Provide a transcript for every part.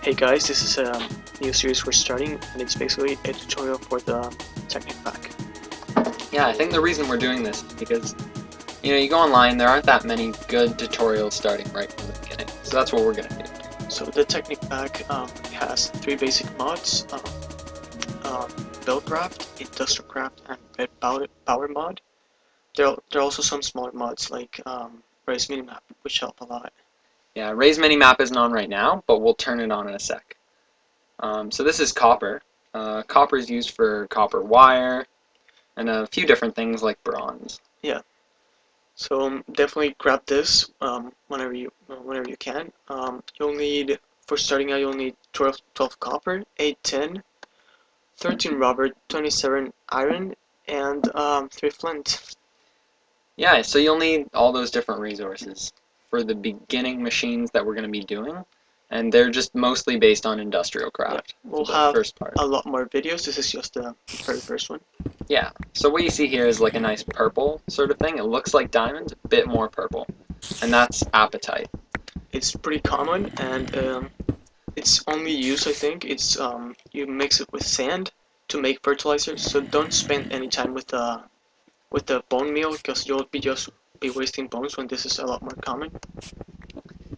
Hey guys, this is a new series we're starting, and it's basically a tutorial for the TekkitPack. Yeah, I think the reason we're doing this is because, you go online, there aren't that many good tutorials starting right from the beginning. So that's what we're going to do. So the TekkitPack has three basic mods: Buildcraft, Industrialcraft, and Red Power mod. There are also some smaller mods like Race Minimap, which help a lot. Yeah, Raise Minimap isn't on right now, but we'll turn it on in a sec. So this is copper. Copper is used for copper wire, and a few different things like bronze. Yeah. So definitely grab this whenever you can. You'll need, for starting out, you'll need 12 copper, 8 tin, 13 rubber, 27 iron, and 3 flint. Yeah, so you'll need all those different resources for the beginning machines that we're going to be doing, and they're just mostly based on industrial craft. Yeah, we'll for have the first part. a lot more videos. This is just the very first one. Yeah, so what you see here is like a nice purple sort of thing. It looks like diamonds, a bit more purple, and that's apatite. It's pretty common, and it's only used, I think, it's you mix it with sand to make fertilizer. So don't spend any time with the bone meal, because you'll just be wasting bones when this is a lot more common.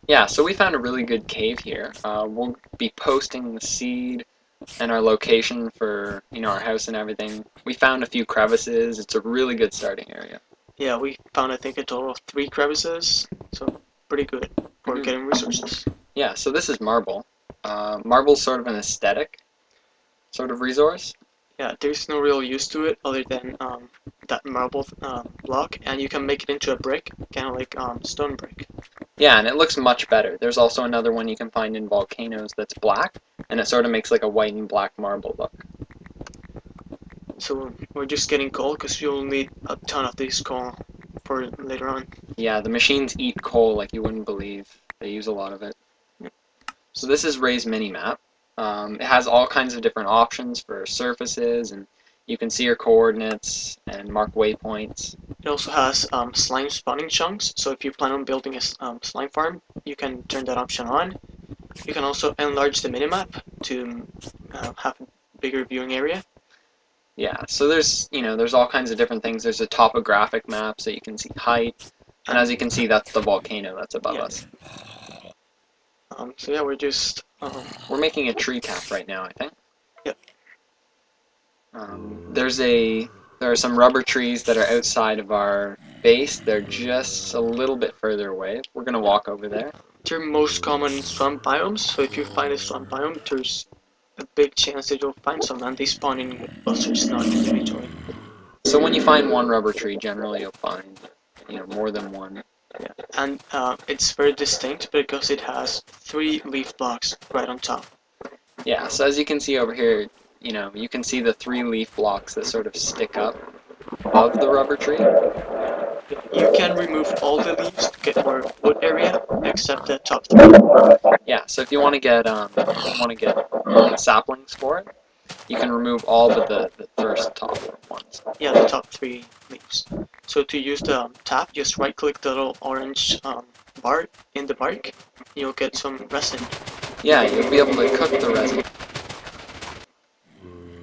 Yeah, so we found a really good cave here. We'll be posting the seed and our location for our house and everything. We found a few crevices. It's a really good starting area. Yeah, we found, I think, a total of 3 crevices, so pretty good for getting resources. Yeah, so this is marble. Marble's sort of an aesthetic sort of resource. Yeah, there's no real use to it other than that marble block, and you can make it into a brick, kind of like stone brick. Yeah, and it looks much better. There's also another one you can find in volcanoes that's black, and it sort of makes like a white and black marble look. So we're just getting coal, because you'll need a ton of this coal for later on. Yeah, the machines eat coal like you wouldn't believe. They use a lot of it. Yep. So this is Raise Minimap. It has all kinds of different options for surfaces, and you can see your coordinates and mark waypoints. It also has slime spawning chunks, so if you plan on building a slime farm, you can turn that option on. You can also enlarge the minimap to have a bigger viewing area. Yeah, so there's all kinds of different things. There's a topographic map so you can see height, and as you can see, that's the volcano that's above us. So yeah, we're just we're making a tree cap right now, I think. Yep. There are some rubber trees that are outside of our base. They're just a little bit further away. We're gonna walk over there. They're most common in swamp biomes, so if you find a swamp biome, there's a big chance that you'll find some, and they spawn in clusters, not individually. So when you find one rubber tree, generally you'll find more than one. Yeah, and it's very distinct because it has 3 leaf blocks right on top. Yeah, so as you can see over here, you can see the 3 leaf blocks that sort of stick up above the rubber tree. You can remove all the leaves to get more wood area, except the top 3. Yeah, so if you want to get saplings for it, you can remove all but the first top ones. Yeah, the top 3 leaves. So to use the tap, just right-click the little orange bar in the bark, you'll get some resin. Yeah, you'll be able to cook the resin.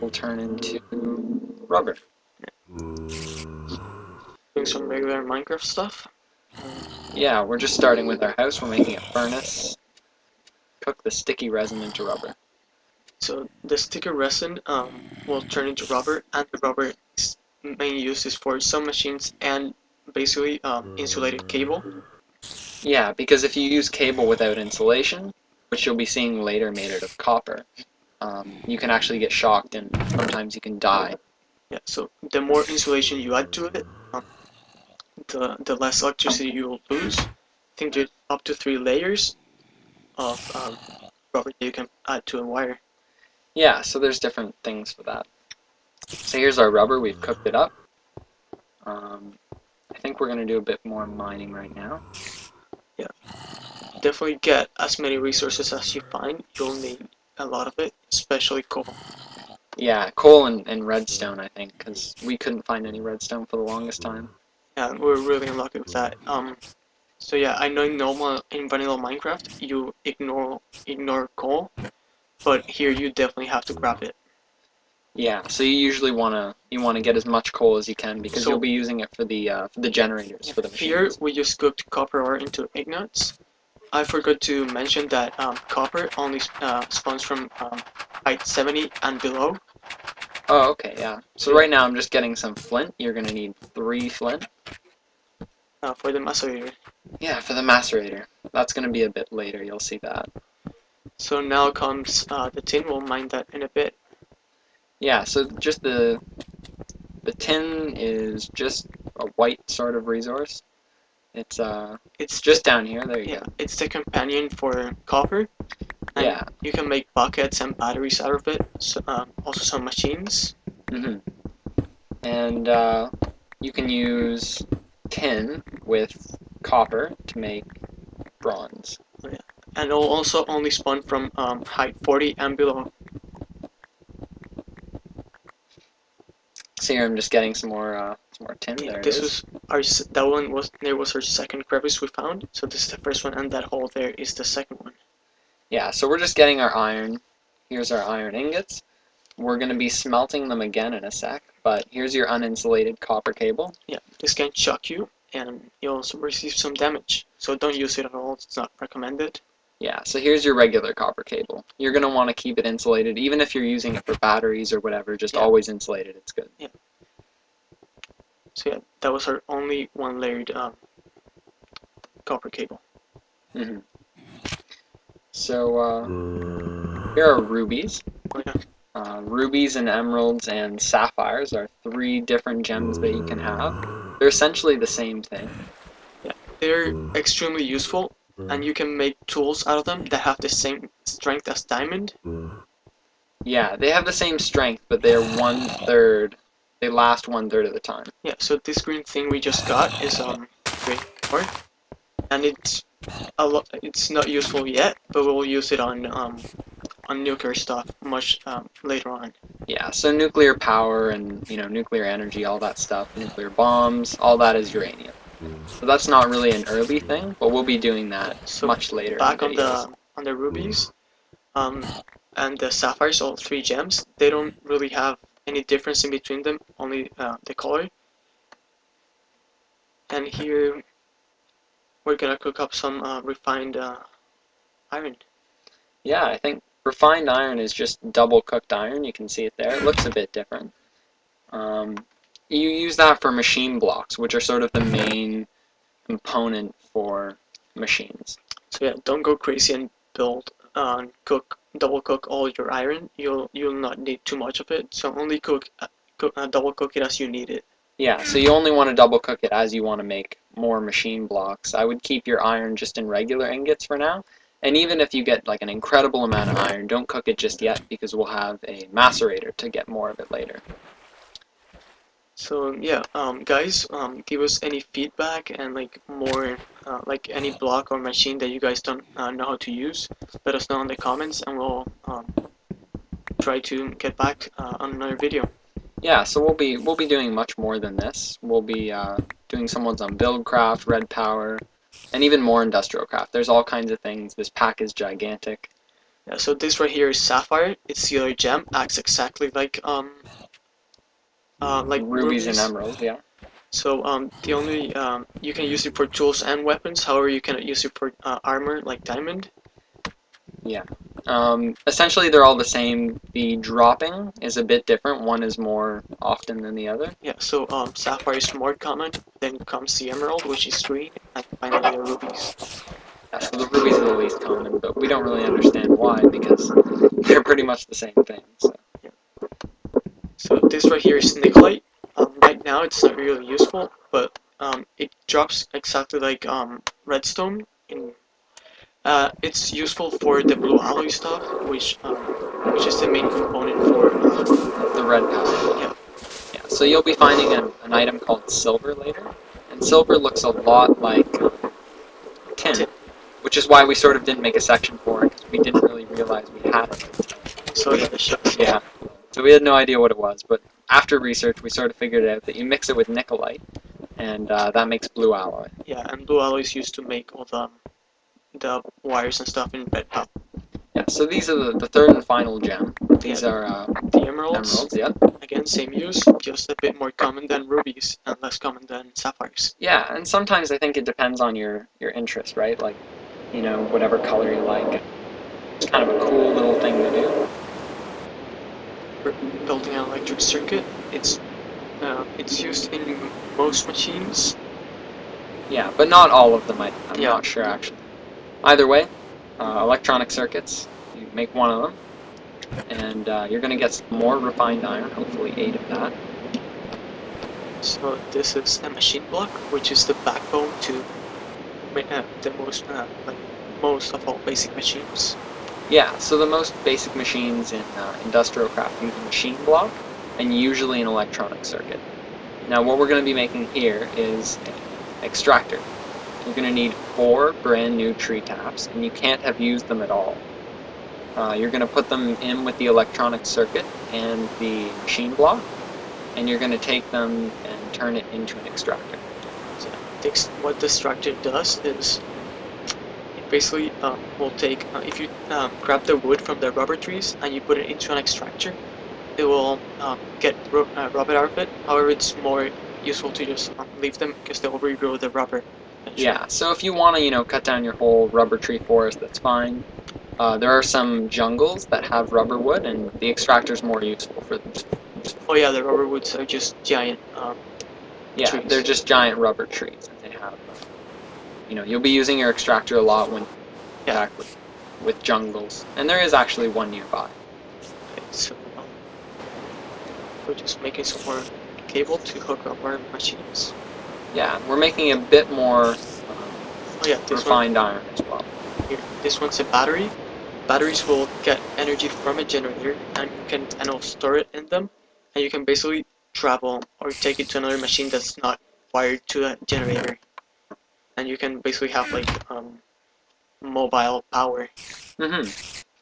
Will turn into rubber. Doing some regular Minecraft stuff. Yeah, we're just starting with our house. We're making a furnace. Cook the sticky resin into rubber. So the sticky resin will turn into rubber, and the rubber's main use is for some machines and basically insulated cable. Yeah, because if you use cable without insulation, which you'll be seeing later made out of copper, you can actually get shocked and sometimes you can die. Yeah, so the more insulation you add to it, the less electricity you will lose. I think there's up to 3 layers of rubber that you can add to a wire. Yeah, so there's different things for that. So here's our rubber. We've cooked it up. I think we're going to do a bit more mining right now. Yeah, definitely get as many resources as you find. You'll need a lot of it, especially coal. Yeah, coal and redstone, I think, because we couldn't find any redstone for the longest time. Yeah, we're really unlucky with that. So yeah, I know in vanilla Minecraft you ignore coal, but here you definitely have to grab it. Yeah, so you usually wanna get as much coal as you can because So- you'll be using it for the generators for the Here machines. we just cooked copper ore into ignites. I forgot to mention that copper only spawns from height 70 and below. Oh, okay, yeah. So right now I'm just getting some flint. You're gonna need 3 flint. For the macerator. Yeah, for the macerator. That's gonna be a bit later. You'll see that. So now comes the tin. We'll mine that in a bit. Yeah. So just the tin is just a white sort of resource. It's just down here. There you go. It's the companion for copper. And Yeah. you can make buckets and batteries out of it. So, also some machines. Mhm. And you can use tin with copper to make bronze. And it'll also only spawn from height 40 and below. So here I'm just getting some more tin. Yeah, There it this is. was that one was there was our second crevice we found. So this is the first one, and that hole there is the second one. Yeah. So we're just getting our iron. Here's our iron ingots. We're going to be smelting them again in a sec, but here's your uninsulated copper cable. Yeah, this can shock you, and you also receive some damage. So don't use it at all. It's not recommended. Yeah, so here's your regular copper cable. You're going to want to keep it insulated, even if you're using it for batteries or whatever, just always insulated. It's good. Yeah. So yeah, that was our only one layered copper cable. Mm-hmm. So here are rubies. Oh, yeah. Rubies and emeralds and sapphires are 3 different gems that you can have. They're essentially the same thing. Yeah, they're extremely useful, and you can make tools out of them that have the same strength as diamond. Yeah, they have the same strength, but they're 1/3. They last 1/3 of the time. Yeah, so this green thing we just got is green ore, and it's it's not useful yet, but we'll use it on nuclear stuff much later on. Yeah, so nuclear power and, nuclear energy, all that stuff, nuclear bombs, all that is uranium. So that's not really an early thing, but we'll be doing that much later. Back on the rubies, and the sapphires, all 3 gems, they don't really have any difference in between them, only the color. And here we're gonna cook up some refined iron. Yeah, I think refined iron is just double cooked iron. You can see it there. It looks a bit different. You use that for machine blocks, which are sort of the main component for machines. So yeah, don't go crazy and build double cook all your iron. You'll not need too much of it. So only double cook it as you need it. Yeah, so you only want to double cook it as you want to make more machine blocks. I would keep your iron just in regular ingots for now. And even if you get like an incredible amount of iron, don't cook it just yet because we'll have a macerator to get more of it later. So yeah, guys, give us any feedback and like more, like any block or machine that you guys don't know how to use. Let us know in the comments, and we'll try to get back on another video. Yeah, so we'll be doing much more than this. We'll be doing some ones on Buildcraft, Red Power, and even more industrial craft. There's all kinds of things. This pack is gigantic. Yeah, so this right here is sapphire. It's the other gem. Acts exactly like rubies and emeralds. Yeah. So the only you can use it for tools and weapons. However, you cannot use it for armor like diamond. Yeah. Essentially, they're all the same. The dropping is a bit different. One is more often than the other. Yeah, so sapphire is more common, then comes the emerald, which is green, and finally the rubies. Yeah, so the rubies are the least common, but we don't really understand why because they're pretty much the same thing. So, yeah. So this right here is nickelite. Right now it's not really useful, but it drops exactly like redstone. It's useful for the blue alloy stuff, which is the main component for the red power. Yeah. Yeah. So you'll be finding an item called silver later, and silver looks a lot like tin, which is why we sort of didn't make a section for it because we didn't really realize we had it. So yeah. So we had no idea what it was, but after research we sort of figured out that you mix it with nickelite, and that makes blue alloy. Yeah, and blue alloy is used to make all the wires and stuff in red power. Yeah, so these are the third and final gem. These are the emeralds. emeralds, yep. Again, same use, just a bit more common than rubies and less common than sapphires. Yeah, and sometimes I think it depends on your interest, right? Like, you know, whatever color you like. It's kind of a cool little thing to do. For building an electric circuit, it's used in most machines. Yeah, but not all of them. I'm Yeah. not sure actually. Either way, electronic circuits. You make one of them, and you're going to get some more refined iron. Hopefully 8 of that. So this is a machine block, which is the backbone to the most of all basic machines. Yeah, so the most basic machines in industrial craft use a machine block, and usually an electronic circuit. Now what we're going to be making here is an extractor. You're going to need 4 brand new tree taps, and you can't have used them at all. You're going to put them in with the electronic circuit and the machine block, and you're going to take them and turn it into an extractor. So what the extractor does is it basically will take, if you grab the wood from the rubber trees and you put it into an extractor, it will get rubber out of it. However, it's more useful to just leave them because they will regrow the rubber. Yeah, so if you want to, you know, cut down your whole rubber tree forest, that's fine. There are some jungles that have rubber wood, and the extractor is more useful for them. Oh yeah, the rubber woods are just giant yeah, trees. They're just giant rubber trees, and they have, you know, you'll be using your extractor a lot when with jungles, and there is actually one nearby. Okay, so we're just making some more cable to hook up our machines. Yeah, we're making a bit more refined iron as well. Here, this one's a battery. Batteries will get energy from a generator, and it'll store it in them, and you can basically travel or take it to another machine that's not wired to a generator, and you can basically have like mobile power.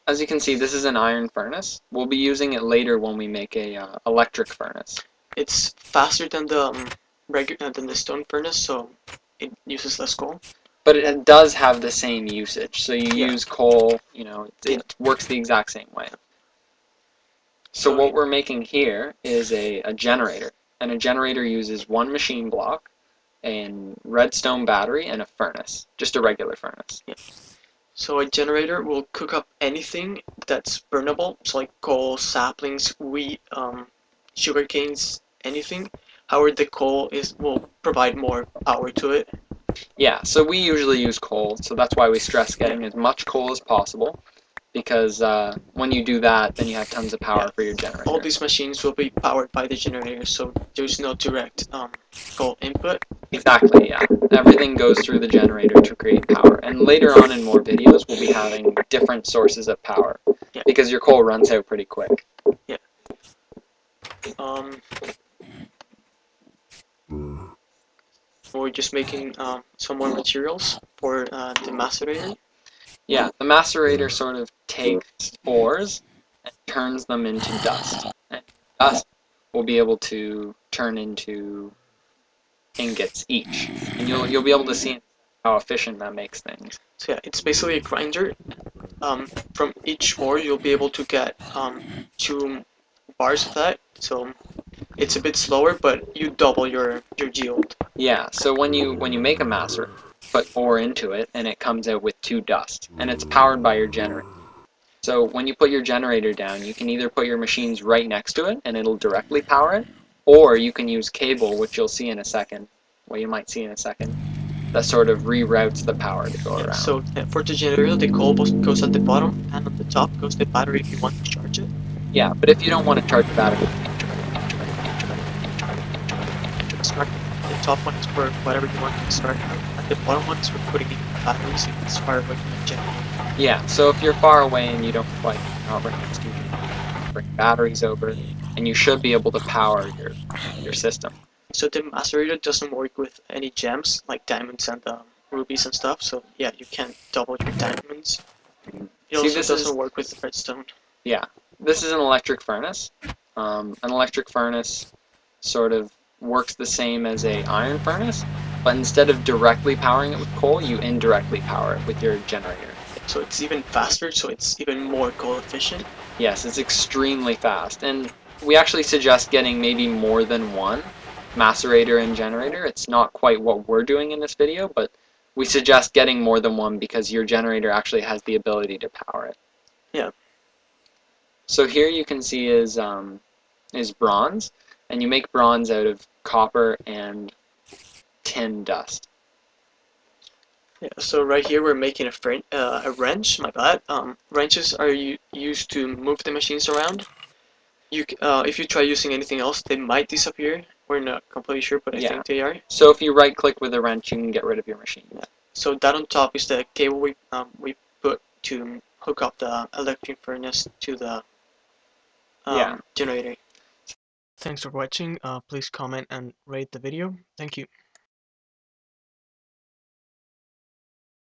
As you can see, this is an iron furnace. We'll be using it later when we make a electric furnace. It's faster than the stone furnace, so it uses less coal. But it does have the same usage. So you use coal, you know, it works the exact same way. So what we're making here is a generator. And a generator uses 1 machine block, a redstone battery, and a furnace. Just a regular furnace. Yeah. So a generator will cook up anything that's burnable, so like coal, saplings, wheat, sugar canes, anything. However, the coal will provide more power to it. Yeah, so we usually use coal, so that's why we stress getting as much coal as possible, because when you do that, then you have tons of power for your generator. All these machines will be powered by the generator, so there's no direct coal input. Exactly, yeah. Everything goes through the generator to create power, and later on in more videos, we'll be having different sources of power, because your coal runs out pretty quick. Yeah. We're just making some more materials for the macerator. Yeah, the macerator sort of takes ores and turns them into dust. And dust will be able to turn into ingots each. And you'll be able to see how efficient that makes things. So yeah, it's basically a grinder. From each ore you'll be able to get 2 bars of that. So it's a bit slower, but you double your yield. Yeah, so when you make a macer, put ore into it, and it comes out with 2 dust, and it's powered by your generator. So when you put your generator down, you can either put your machines right next to it, and it'll directly power it, or you can use cable, which you'll see in a second, well, you might see in a second, that sort of reroutes the power to go around. So for the generator, the coal goes at the bottom, and on the top goes the battery if you want to charge it. Yeah, but if you don't want to charge the battery, the top one is for whatever you want to start, and the bottom one is for putting in batteries if it's far away from the generator. Yeah, so if you're far away and you don't quite bring batteries over, and you should be able to power your system. So the macerator doesn't work with any gems like diamonds and rubies and stuff. So yeah, you can't double your diamonds. It also doesn't work with redstone. Yeah, this is an electric furnace. An electric furnace sort of works the same as a iron furnace, but instead of directly powering it with coal, you indirectly power it with your generator. so it's even faster, so it's even more coal efficient. Yes, it's extremely fast, and we actually suggest getting maybe more than one macerator and generator. It's not quite what we're doing in this video, but we suggest getting more than one because your generator actually has the ability to power it. Yeah. So here you can see is bronze, and you make bronze out of copper and tin dust. Yeah, so right here we're making a wrench. My bad. Wrenches are used to move the machines around. If you try using anything else, they might disappear. We're not completely sure, but I Yeah. think they are. So if you right click with a wrench, you can get rid of your machine. Yeah. So that on top is the cable we put to hook up the electric furnace to the Yeah. generator. Thanks for watching. Please comment and rate the video. Thank you.